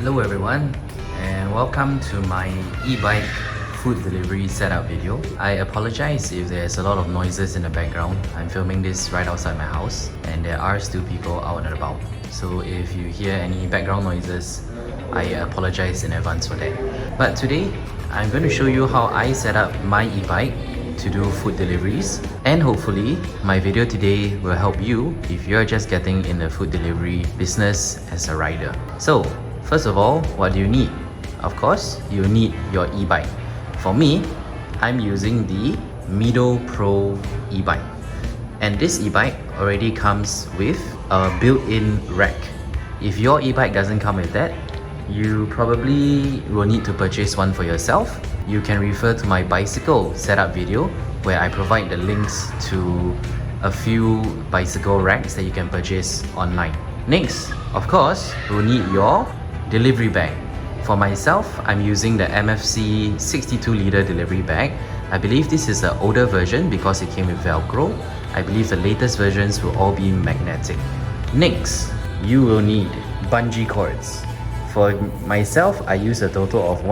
Hello everyone, and welcome to my e-bike food delivery setup video. I apologize if there's a lot of noises in the background. I'm filming this right outside my house and there are still people out and about. So if you hear any background noises, I apologize in advance for that. But today, I'm going to show you how I set up my e-bike to do food deliveries, and hopefully my video today will help you if you're just getting in the food delivery business as a rider. So first of all, what do you need? Of course, you need your e-bike. For me, I'm using the Mido Pro e-bike, and this e-bike already comes with a built-in rack. If your e-bike doesn't come with that, you probably will need to purchase one for yourself. You can refer to my bicycle setup video where I provide the links to a few bicycle racks that you can purchase online. Next, of course, you'll need your delivery bag. For myself, I'm using the MFC 62-liter delivery bag. I believe this is the older version because it came with Velcro. I believe the latest versions will all be magnetic. Next, you will need bungee cords. For myself, I use a total of 4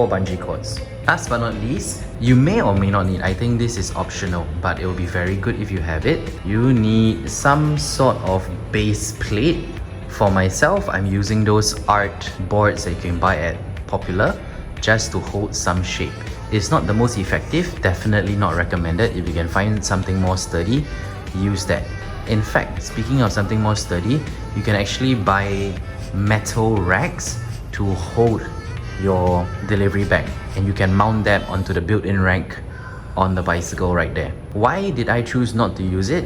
bungee cords. Last but not least, you may or may not need, I think this is optional, but it will be very good if you have it. You need some sort of base plate. For myself, I'm using those art boards that you can buy at Popular just to hold some shape. It's not the most effective, definitely not recommended. If you can find something more sturdy, use that. In fact, speaking of something more sturdy, you can actually buy metal racks to hold your delivery bag, and you can mount that onto the built-in rack on the bicycle right there. Why did I choose not to use it?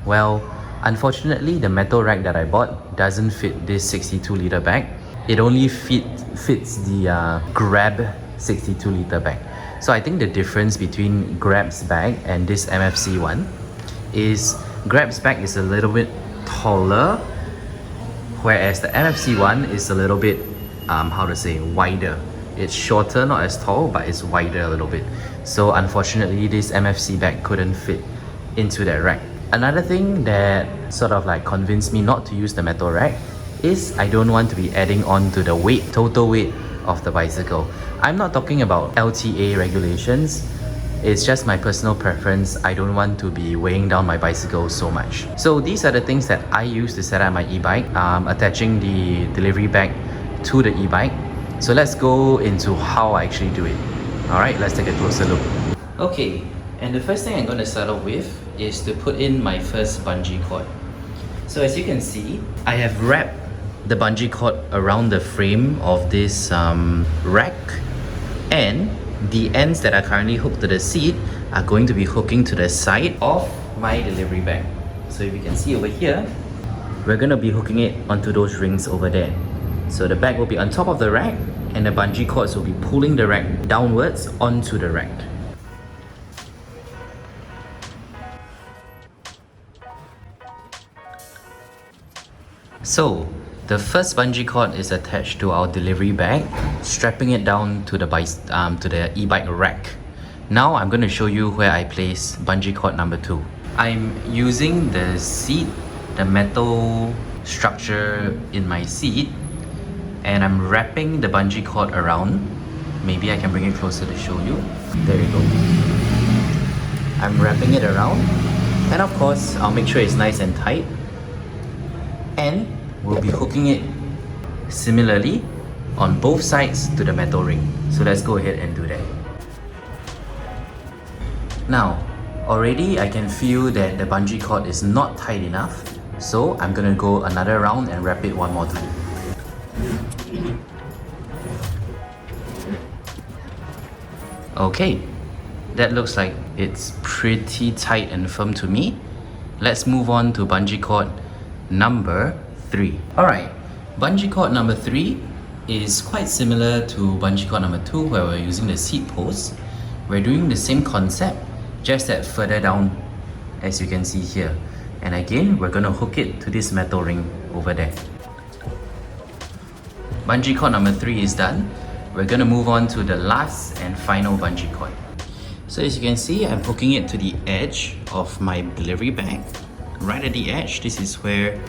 Well, unfortunately, the metal rack that I bought doesn't fit this 62-liter bag. It only fits the Grab 62-liter bag. So I think the difference between Grab's bag and this MFC one is Grab's bag is a little bit taller, whereas the MFC one is a little bit, wider. It's shorter, not as tall, but it's wider a little bit. So unfortunately, this MFC bag couldn't fit into that rack. Another thing that sort of like convinced me not to use the metal rack is I don't want to be adding on to the weight, total weight of the bicycle. I'm not talking about LTA regulations. It's just my personal preference. I don't want to be weighing down my bicycle so much. So these are the things that I use to set up my e-bike, attaching the delivery bag to the e-bike. So let's go into how I actually do it. Alright, let's take a closer look. Okay, and the first thing I'm going to start off with is to put in my first bungee cord. So as you can see, I have wrapped the bungee cord around the frame of this rack, and the ends that are currently hooked to the seat are going to be hooking to the side of my delivery bag. So if you can see over here, we're going to be hooking it onto those rings over there. So the bag will be on top of the rack, and the bungee cords will be pulling the rack downwards onto the rack. So the first bungee cord is attached to our delivery bag, strapping it down to the e-bike rack. Now I'm going to show you where I place bungee cord number 2. I'm using the seat, the metal structure in my seat, and I'm wrapping the bungee cord around. Maybe I can bring it closer to show you. There you go. I'm wrapping it around, and of course I'll make sure it's nice and tight, and we'll be hooking it similarly on both sides to the metal ring. So let's go ahead and do that. Now, already I can feel that the bungee cord is not tight enough, so I'm gonna go another round and wrap it one more time. Okay, that looks like it's pretty tight and firm to me. Let's move on to bungee cord number 3. Alright, bungee cord number 3 is quite similar to bungee cord number 2, where we're using the seat post. We're doing the same concept, just that further down, as you can see here. And again, we're going to hook it to this metal ring over there. Bungee cord number 3 is done. We're going to move on to the last and final bungee cord. So as you can see, I'm hooking it to the edge of my delivery bag. Right at the edge, this is where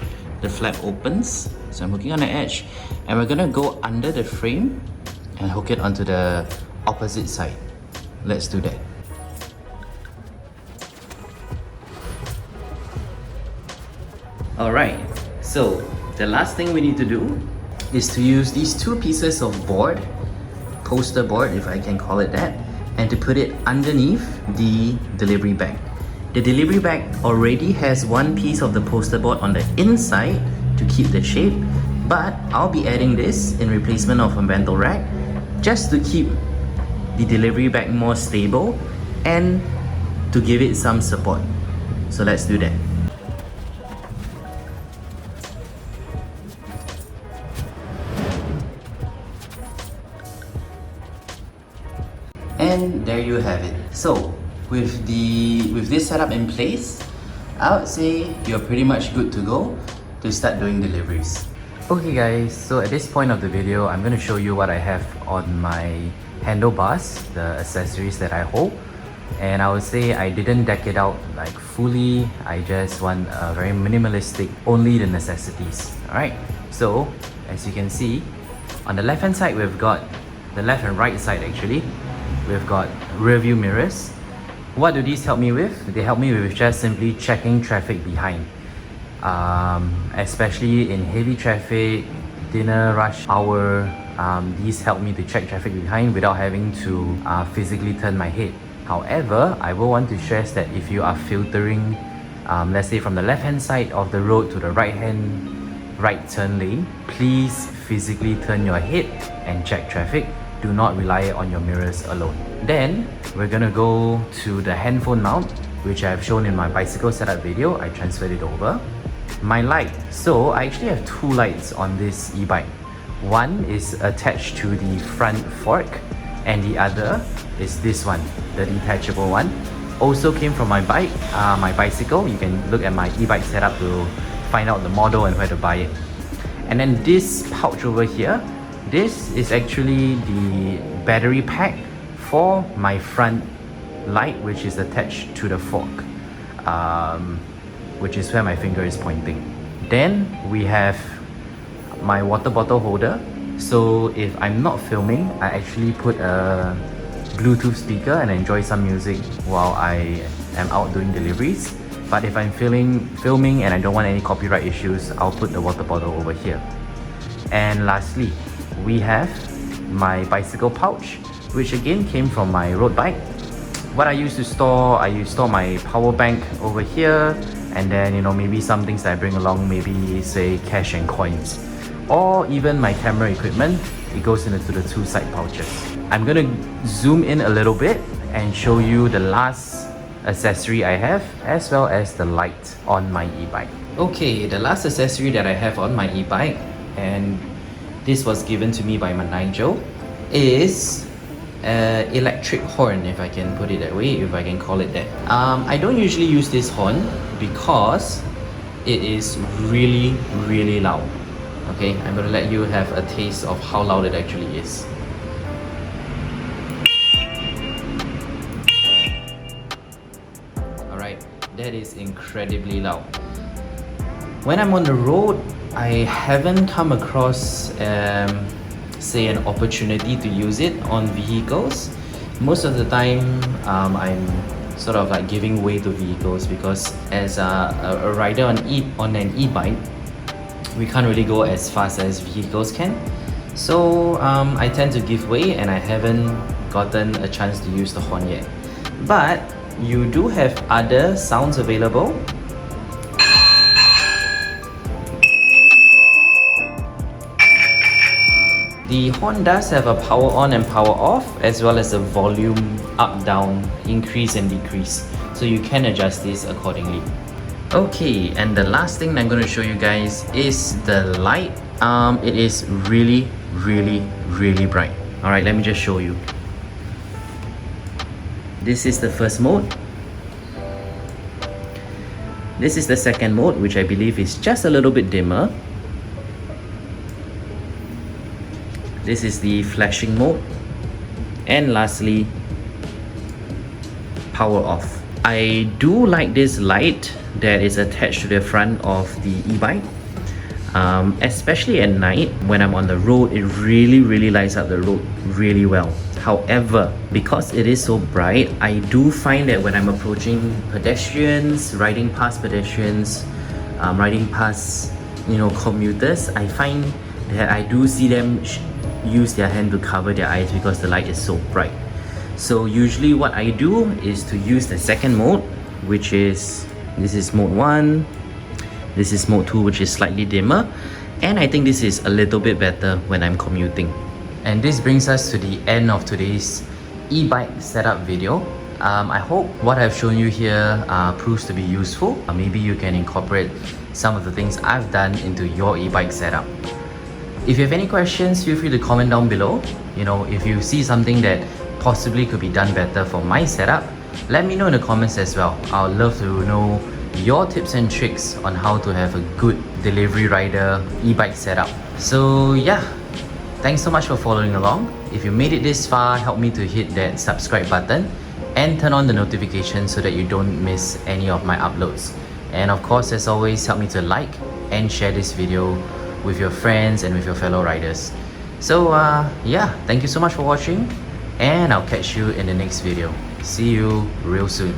the flap opens. So I'm hooking on the edge, and we're gonna go under the frame and hook it onto the opposite side. Let's do that. Alright, so the last thing we need to do is to use these two pieces of board, poster board if I can call it that, and to put it underneath the delivery bag. The delivery bag already has one piece of the poster board on the inside to keep the shape, but I'll be adding this in replacement of a bento rack just to keep the delivery bag more stable and to give it some support. So let's do that. And there you have it. So with this setup in place, I would say you're pretty much good to go to start doing deliveries. Okay guys, so at this point of the video, I'm going to show you what I have on my handlebars, the accessories that I hold. And I would say I didn't deck it out like fully. I just want a very minimalistic, only the necessities. Alright, so as you can see, on the left hand side we've got, the left and right side actually, we've got rear view mirrors. What do these help me with? They help me with just simply checking traffic behind. Especially in heavy traffic, dinner rush hour, these help me to check traffic behind without having to physically turn my head. However, I will want to stress that if you are filtering, let's say from the left hand side of the road to the right turn lane, please physically turn your head and check traffic. Do not rely on your mirrors alone. Then we're gonna go to the handphone mount, which I have shown in my bicycle setup video. I transferred it over. My light. So I actually have two lights on this e-bike. One is attached to the front fork, and the other is this one, the detachable one. Also came from my bike, my bicycle. You can look at my e-bike setup to find out the model and where to buy it. And then this pouch over here, this is actually the battery pack for my front light, which is attached to the fork, which is where my finger is pointing. Then we have my water bottle holder. So if I'm not filming, I actually put a Bluetooth speaker and enjoy some music while I am out doing deliveries. But if I'm filming and I don't want any copyright issues, I'll put the water bottle over here. And lastly, we have my bicycle pouch, which again came from my road bike. What I used to store, I store my power bank over here, and then maybe some things that I bring along, maybe say cash and coins, or even my camera equipment. It goes into the two side pouches. I'm gonna zoom in a little bit and show you the last accessory I have, as well as the light on my e-bike. Okay, the last accessory that I have on my e-bike, and this was given to me by my Nigel, is an electric horn, if I can put it that way, if I can call it that. I don't usually use this horn because it is really, really loud. Okay, I'm gonna let you have a taste of how loud it actually is. Alright, that is incredibly loud. When I'm on the road, I haven't come across say an opportunity to use it on vehicles. Most of the time I'm sort of like giving way to vehicles because as a rider on an e-bike, we can't really go as fast as vehicles can. So I tend to give way, and I haven't gotten a chance to use the horn yet. But you do have other sounds available. The horn does have a power on and power off, as well as a volume up, down, increase and decrease. So you can adjust this accordingly. Okay, and the last thing I'm going to show you guys is the light. It is really, really, really bright. Alright, let me just show you. This is the first mode. This is the second mode, which I believe is just a little bit dimmer. This is the flashing mode. And lastly, power off. I do like this light that is attached to the front of the e-bike. Especially at night when I'm on the road, it really lights up the road really well. However, because it is so bright, I do find that when I'm approaching pedestrians, riding past pedestrians, riding past commuters, I find that I do see them use their hand to cover their eyes because the light is so bright. So usually what I do is to use the second mode, which is, this is mode 1, this is mode 2, which is slightly dimmer, and I think this is a little bit better when I'm commuting. And this brings us to the end of today's e-bike setup video. I hope what I've shown you here proves to be useful. Maybe you can incorporate some of the things I've done into your e-bike setup. If you have any questions, feel free to comment down below. If you see something that possibly could be done better for my setup, let me know in the comments as well. I'd love to know your tips and tricks on how to have a good delivery rider e-bike setup. So yeah, thanks so much for following along. If you made it this far, help me to hit that subscribe button and turn on the notifications so that you don't miss any of my uploads. And of course, as always, help me to like and share this video with your friends and with your fellow riders. So yeah, thank you so much for watching, and I'll catch you in the next video. See you real soon.